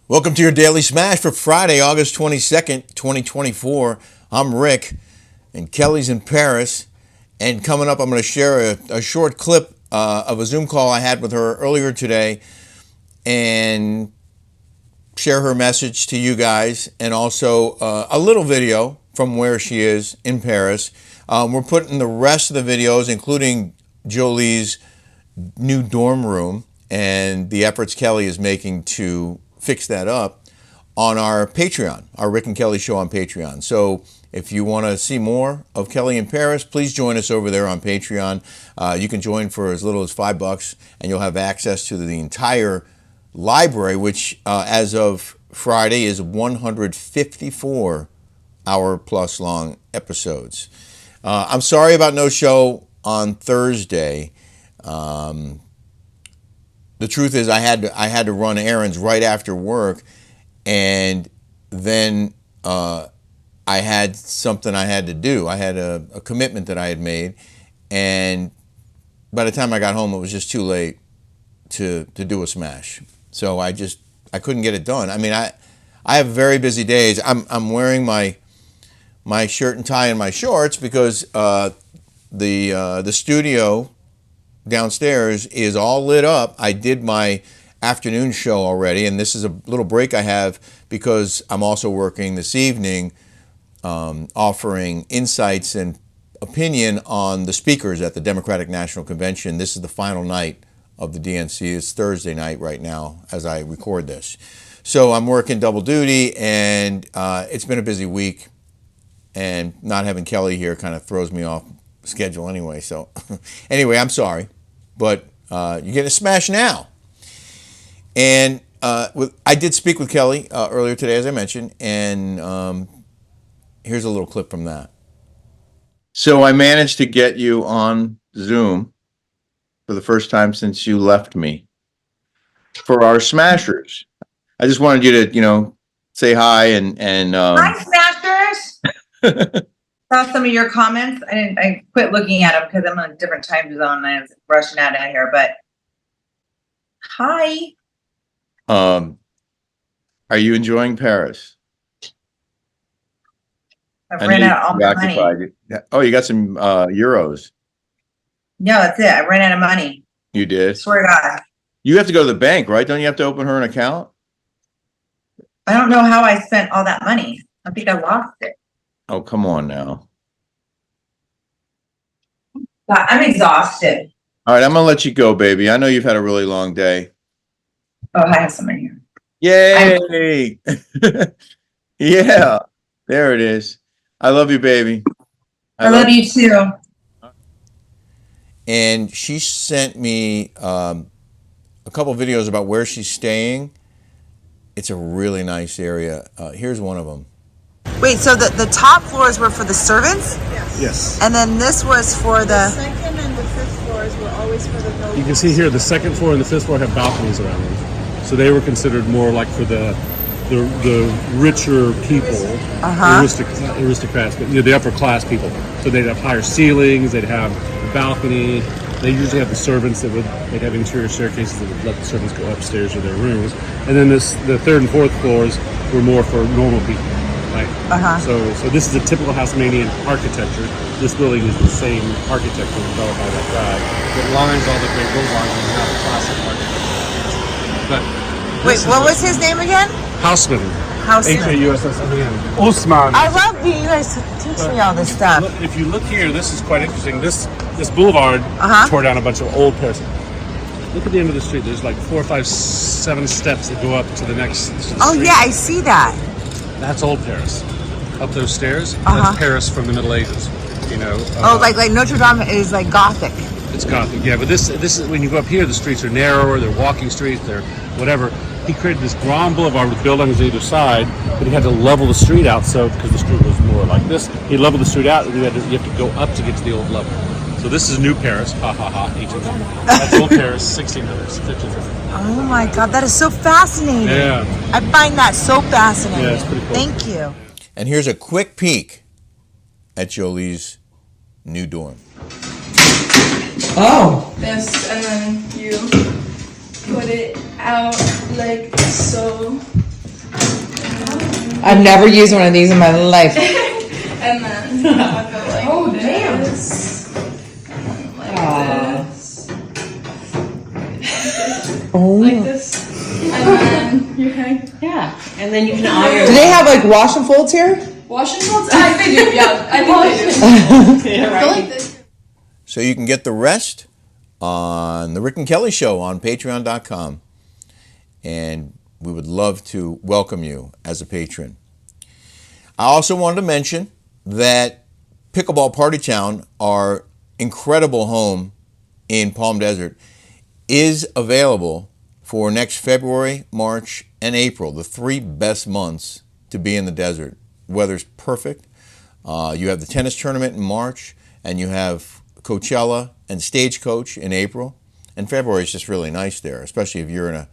Welcome to your Daily Smash for Friday, August 22nd, 2024. I'm Rick, and Kelly's in Paris. And coming up, I'm going to share a short clip of a Zoom call I had with her earlier today and share her message to you guys, and also a little video from where she is in Paris. We're putting the rest of the videos, including Jolie's new dorm room and the efforts Kelly is making to fix that up, on our Patreon, our Rick and Kelly show on Patreon. So if you want to see more of Kelly in Paris, please join us over there on Patreon. You can join for as little as $5, and you'll have access to the entire library, which as of Friday is 154 hour plus long episodes. I'm sorry about no show on Thursday. The truth is, I had to run errands right after work, and then I had something I had to do. I had a commitment that I had made, and by the time I got home, it was just too late to do a smash. So I couldn't get it done. I mean, I have very busy days. I'm wearing my shirt and tie and my shorts because the studio downstairs is all lit up. I did my afternoon show already, and this is a little break I have because I'm also working this evening, offering insights and opinion on the speakers at the Democratic National Convention. This is the final night of the DNC. It's Thursday night right now as I record this. So I'm working double duty, and it's been a busy week, and not having Kelly here kind of throws me off schedule anyway. So anyway, I'm sorry, but you get a smash now. And I did speak with Kelly earlier today, as I mentioned, and here's a little clip from that. So I managed to get you on Zoom for the first time since you left me for our smashers. I just wanted you to, say hi and Hi, smashers. Saw some of your comments. I quit looking at them because I'm on a different time zone and I was rushing out of here, but hi. Are you enjoying Paris? I've ran out all my money. Oh, you got some euros. No, that's it. I ran out of money. You did? Swear to God. You have to go to the bank, right? Don't you have to open her an account? I don't know how I spent all that money. I think I lost it. Oh, come on now. God, I'm exhausted. All right, I'm going to let you go, baby. I know you've had a really long day. Oh, I have some in here. Yay! Yeah, there it is. I love you, baby. I love you too. And she sent me a couple videos about where she's staying. It's a really nice area. Here's one of them. Wait, so the top floors were for the servants? Yes. And then this was for The second and the fifth floors were always for the nobles. You can see here the second floor and the fifth floor have balconies around them. So they were considered more like for the richer people, aristocrats, but the upper class people. So they'd have higher ceilings, they'd have a balcony. They usually have the servants they'd have interior staircases that would let the servants go upstairs to their rooms. And then the third and fourth floors were more for normal people. Right? So this is a typical Haussmannian architecture. This building is the same architecture developed by that guy that lines all the great boulevards and now the classic architecture. But wait, what was his name again? Haussmann. Haussmann. Osman. I love you guys teach me all this stuff. If you look here, this is quite interesting. This boulevard tore down a bunch of old Paris. Look at the end of the street. There's like 4, 5, 7 steps that go up to the next street. Oh yeah, I see that. That's old Paris. Up those stairs, that's Paris from the Middle Ages. Like Notre Dame is like Gothic. It's Gothic, yeah. But this is when you go up here, the streets are narrower. They're walking streets. They're whatever. He created this grand boulevard with buildings on either side, but he had to level the street out because the street was more like this. He leveled the street out, and you have to go up to get to the old level. So this is New Paris, 1800s. That's Old Paris, 1600s, 1500s. Oh my God, that is so fascinating. Yeah. I find that so fascinating. Yeah, it's pretty cool. Thank you. And here's a quick peek at Jolie's new dorm. Oh. This, and then you put it out like so. I've never used one of these in my life. And then I'll go like this. And then like this. Like this. And then you're kind of, Yeah, and then you can iron. Do they have like wash and folds here? wash and folds? I think they do, yeah. I think they do. I like this. So you can get the rest on the Rick and Kelly Show on patreon.com. And we would love to welcome you as a patron. I also wanted to mention that Pickleball Party Town, our incredible home in Palm Desert, is available for next February, March, and April, the 3 best months to be in the desert. Weather's perfect. You have the tennis tournament in March, and you have Coachella and Stagecoach in April. And February is just really nice there, especially if you're in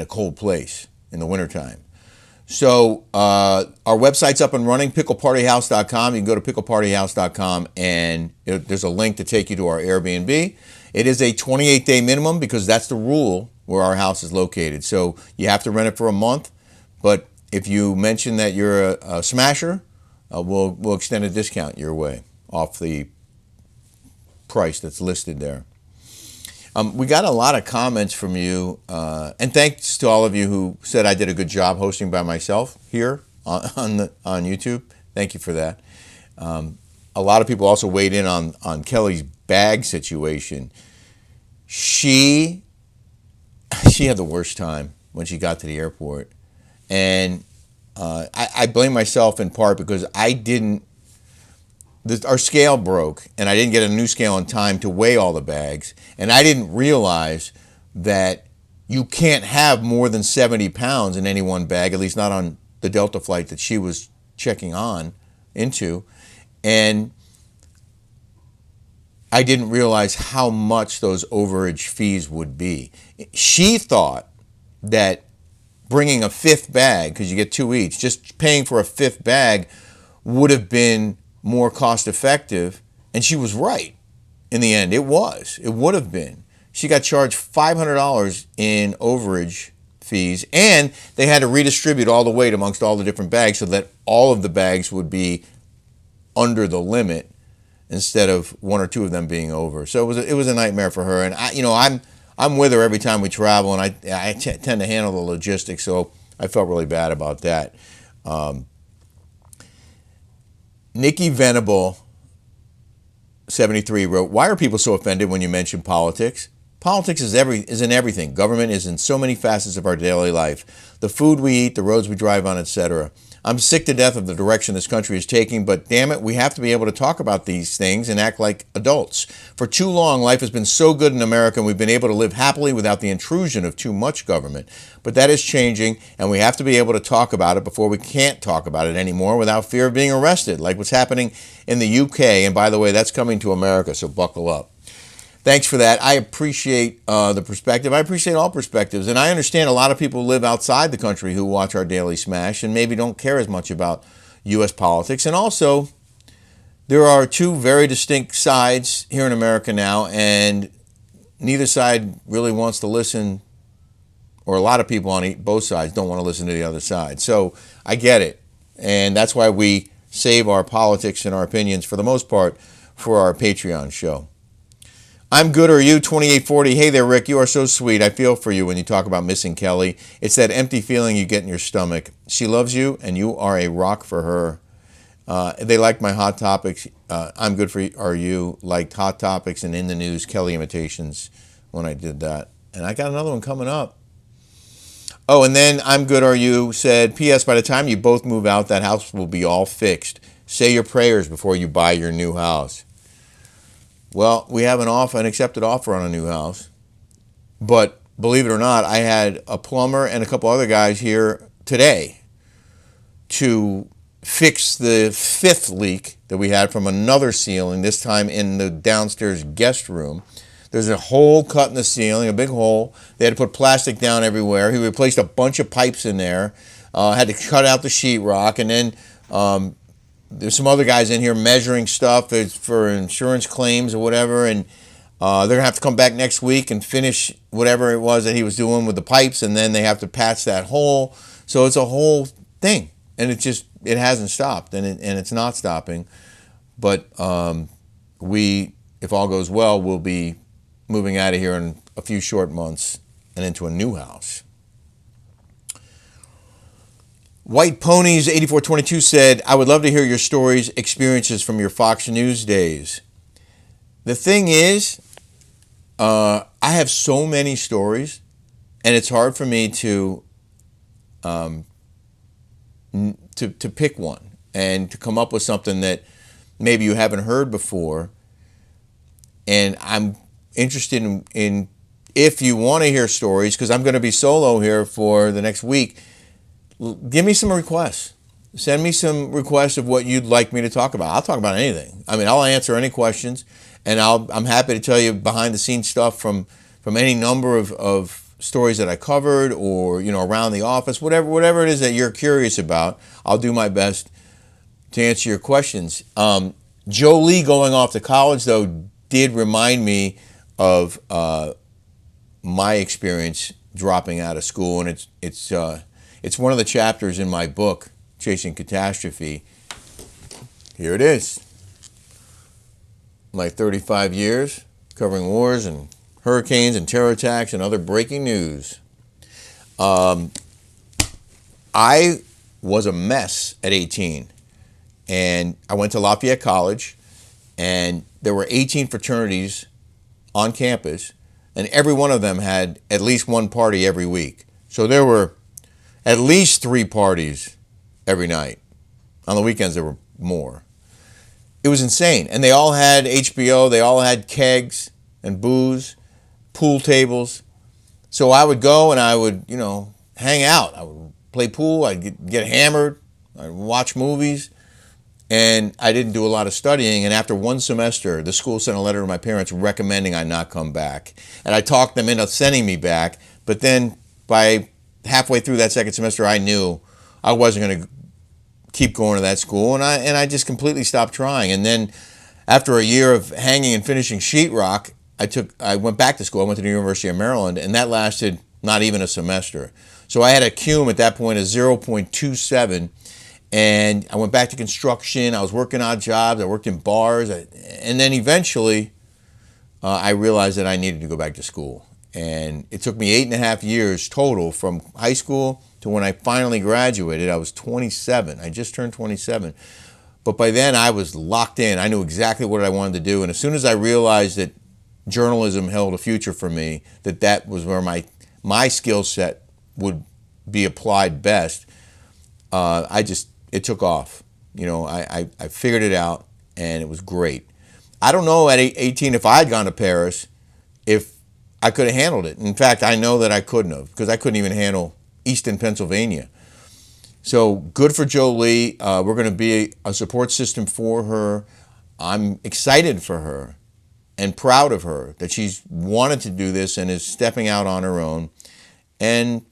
a cold place in the wintertime. So our website's up and running, picklepartyhouse.com. You can go to picklepartyhouse.com, and there's a link to take you to our Airbnb. It is a 28-day minimum because that's the rule where our house is located. So you have to rent it for a month, but if you mention that you're a smasher, we'll extend a discount your way off the price that's listed there. We got a lot of comments from you, and thanks to all of you who said I did a good job hosting by myself here on YouTube. Thank you for that. A lot of people also weighed in on Kelly's bag situation. She had the worst time when she got to the airport, and I blame myself in part because our scale broke, and I didn't get a new scale in time to weigh all the bags, and I didn't realize that you can't have more than 70 pounds in any one bag, at least not on the Delta flight that she was checking on into, and I didn't realize how much those overage fees would be. She thought that bringing a 5th bag, because you get 2 each, just paying for a 5th bag would have been more cost effective, and she was right. In the end, it would have been. She got charged $500 in overage fees, and they had to redistribute all the weight amongst all the different bags so that all of the bags would be under the limit instead of 1 or 2 of them being over. So it was a nightmare for her, and I'm with her every time we travel, and I tend to handle the logistics, so I felt really bad about that. Nikki Venable, 73, wrote, "Why are people so offended when you mention politics? Politics is in everything. Government is in so many facets of our daily life. The food we eat, the roads we drive on, etc. I'm sick to death of the direction this country is taking, but damn it, we have to be able to talk about these things and act like adults. For too long, life has been so good in America, and we've been able to live happily without the intrusion of too much government. But that is changing, and we have to be able to talk about it before we can't talk about it anymore without fear of being arrested, like what's happening in the UK. And by the way, that's coming to America, so buckle up." Thanks for that. I appreciate the perspective. I appreciate all perspectives. And I understand a lot of people live outside the country who watch our Daily Smash and maybe don't care as much about U.S. politics. And also, there are 2 very distinct sides here in America now, and neither side really wants to listen, or a lot of people on both sides don't want to listen to the other side. So I get it. And that's why we save our politics and our opinions, for the most part, for our Patreon show. I'm good, or you, 2840. Hey there, Rick. You are so sweet. I feel for you when you talk about missing Kelly. It's that empty feeling you get in your stomach. She loves you, and you are a rock for her. They liked my Hot Topics. I'm good, are you liked Hot Topics and In the News Kelly imitations when I did that. And I got another one coming up. Oh, and then I'm good, are you said, P.S. by the time you both move out, that house will be all fixed. Say your prayers before you buy your new house. Well, we have an accepted offer on a new house, but believe it or not, I had a plumber and a couple other guys here today to fix the 5th leak that we had from another ceiling, this time in the downstairs guest room. There's a hole cut in the ceiling, a big hole. They had to put plastic down everywhere. He replaced a bunch of pipes in there, had to cut out the sheetrock, and then there's some other guys in here measuring stuff for insurance claims or whatever, and they're going to have to come back next week and finish whatever it was that he was doing with the pipes, and then they have to patch that hole. So it's a whole thing, and it hasn't stopped, and it's not stopping. But we, if all goes well, will be moving out of here in a few short months and into a new house. White Ponies 8422 said, I would love to hear your stories, experiences from your Fox News days. The thing is, I have so many stories, and it's hard for me to pick one and to come up with something that maybe you haven't heard before. And I'm interested in if you want to hear stories, because I'm going to be solo here for the next week. Give me some requests. Send me some requests of what you'd like me to talk about. I'll talk about anything. I mean, I'll answer any questions, and I'm happy to tell you behind the scenes stuff from any number of stories that I covered, or around the office, whatever it is that you're curious about. I'll do my best to answer your questions. Jolie going off to college, though, did remind me of my experience dropping out of school, and it's one of the chapters in my book, Chasing Catastrophe. Here it is. My 35 years covering wars and hurricanes and terror attacks and other breaking news. I was a mess at 18, and I went to Lafayette College, and there were 18 fraternities on campus, and every one of them had at least one party every week. So there were at least 3 parties every night. On the weekends, there were more. It was insane. And they all had HBO. They all had kegs and booze, pool tables. So I would go and I would, hang out. I would play pool. I'd get hammered. I'd watch movies. And I didn't do a lot of studying. And after one semester, the school sent a letter to my parents recommending I not come back. And I talked them into sending me back. But then by halfway through that second semester, I knew I wasn't going to keep going to that school. And I just completely stopped trying. And then after a year of hanging and finishing sheetrock, I went back to school. I went to the University of Maryland, and that lasted not even a semester. So I had a CUME at that point of 0.27. And I went back to construction. I was working odd jobs. I worked in bars. And then eventually, I realized that I needed to go back to school. And it took me 8.5 years total from high school to when I finally graduated. I was 27. I just turned 27. But by then, I was locked in. I knew exactly what I wanted to do. And as soon as I realized that journalism held a future for me, that was where my skill set would be applied best, it took off. I figured it out, and it was great. I don't know at 18 if I had gone to Paris, if I could have handled it. In fact, I know that I couldn't have, because I couldn't even handle Easton, Pennsylvania. So good for Jolie. We're going to be a support system for her. I'm excited for her and proud of her that she's wanted to do this and is stepping out on her own. And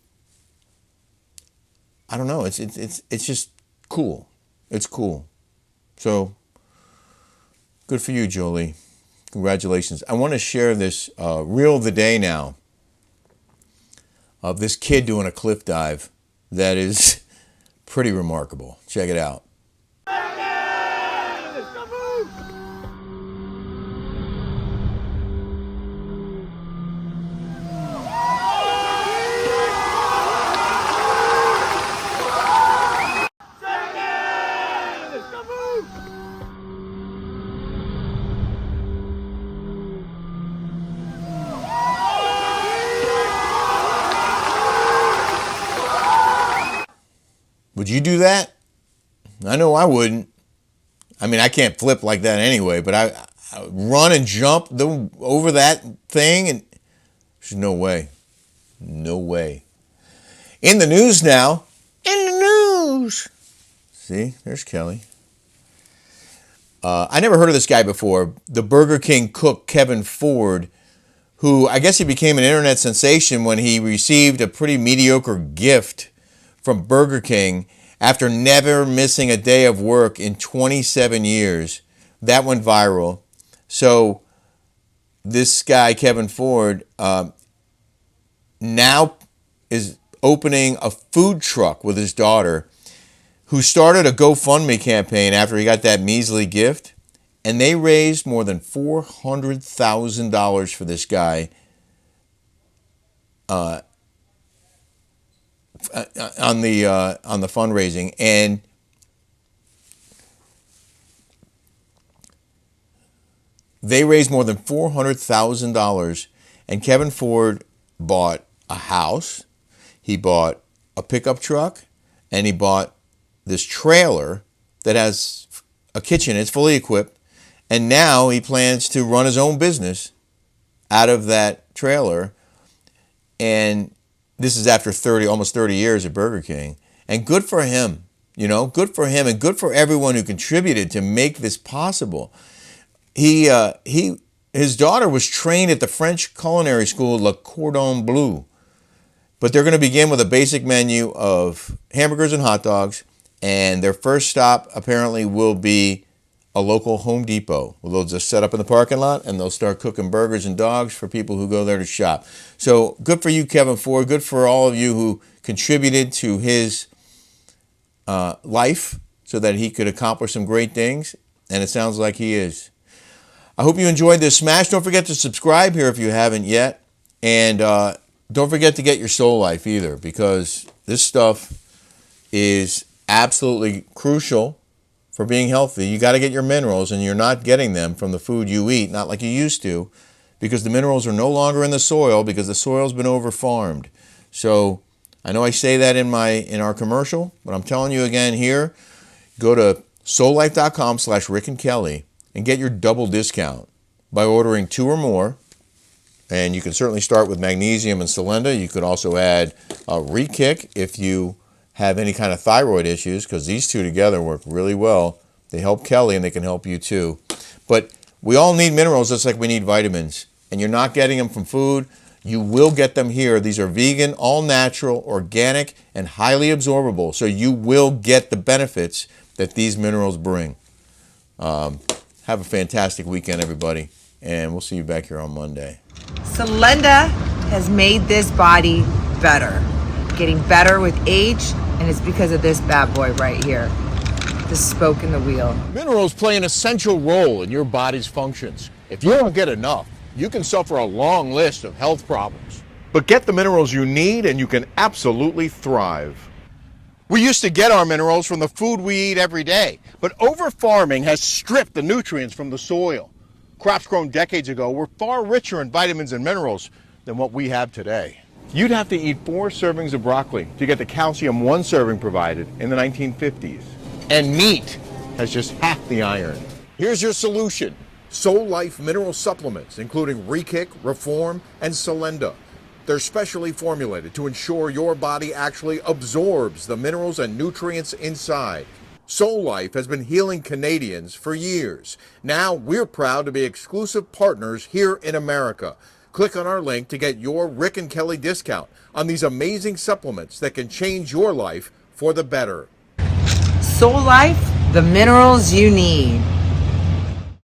I don't know. It's just cool. It's cool. So good for you, Jolie. Congratulations. I want to share this reel of the day now of this kid doing a cliff dive that is pretty remarkable. Check it out. Would you do that? I know I wouldn't. I mean, I can't flip like that anyway, but I run and jump over that thing, and there's no way. No way. In the news now. In the news. See, there's Kelly. I never heard of this guy before. The Burger King cook, Kevin Ford, who I guess he became an internet sensation when he received a pretty mediocre gift from Burger King after never missing a day of work in 27 years. That went viral. So this guy, Kevin Ford, now is opening a food truck with his daughter who started a GoFundMe campaign after he got that measly gift, and they raised more than $400,000 for this guy on the fundraising. And they raised more than $400,000, and Kevin Ford bought a house, he bought a pickup truck, and he bought this trailer that has a kitchen. It's fully equipped, and now he plans to run his own business out of that trailer. And this is after almost 30 years at Burger King. And good for him, good for him, and good for everyone who contributed to make this possible. His daughter was trained at the French culinary school Le Cordon Bleu, but they're going to begin with a basic menu of hamburgers and hot dogs, and their first stop apparently will be a local Home Depot. They'll just set up in the parking lot and they'll start cooking burgers and dogs for people who go there to shop. So good for you, Kevin Ford. Good for all of you who contributed to his life so that he could accomplish some great things, and it sounds like he is. I hope you enjoyed this Smash. Don't forget to subscribe here if you haven't yet. And don't forget to get your Soul Life either, because this stuff is absolutely crucial for being healthy. You got to get your minerals, and you're not getting them from the food you eat, not like you used to, because the minerals are no longer in the soil because the soil's been over-farmed. So I know I say that in our commercial, but I'm telling you again here, go to soullife.com/Rick and Kelly and get your double discount by ordering 2 or more. And you can certainly start with magnesium and Selenda. You could also add Re-Kick if you have any kind of thyroid issues, because these two together work really well. They help Kelly and they can help you too. But we all need minerals just like we need vitamins. And you're not getting them from food. You will get them here. These are vegan, all natural, organic, and highly absorbable. So you will get the benefits that these minerals bring. Have a fantastic weekend, everybody. And we'll see you back here on Monday. Selenda has made this body better. Getting better with age, and it's because of this bad boy right here. The spoke in the wheel. Minerals play an essential role in your body's functions. If you don't get enough, you can suffer a long list of health problems. But get the minerals you need and you can absolutely thrive. We used to get our minerals from the food we eat every day, but over-farming has stripped the nutrients from the soil. Crops grown decades ago were far richer in vitamins and minerals than what we have today. You'd have to eat 4 servings of broccoli to get the calcium 1 serving provided in the 1950s. And meat has just half the iron. Here's your solution. Soul Life mineral supplements, including Re-Kick, Reform, and Selenda. They're specially formulated to ensure your body actually absorbs the minerals and nutrients inside. Soul Life has been healing Canadians for years. Now we're proud to be exclusive partners here in America. Click on our link to get your Rick and Kelly discount on these amazing supplements that can change your life for the better. Soul Life, the minerals you need.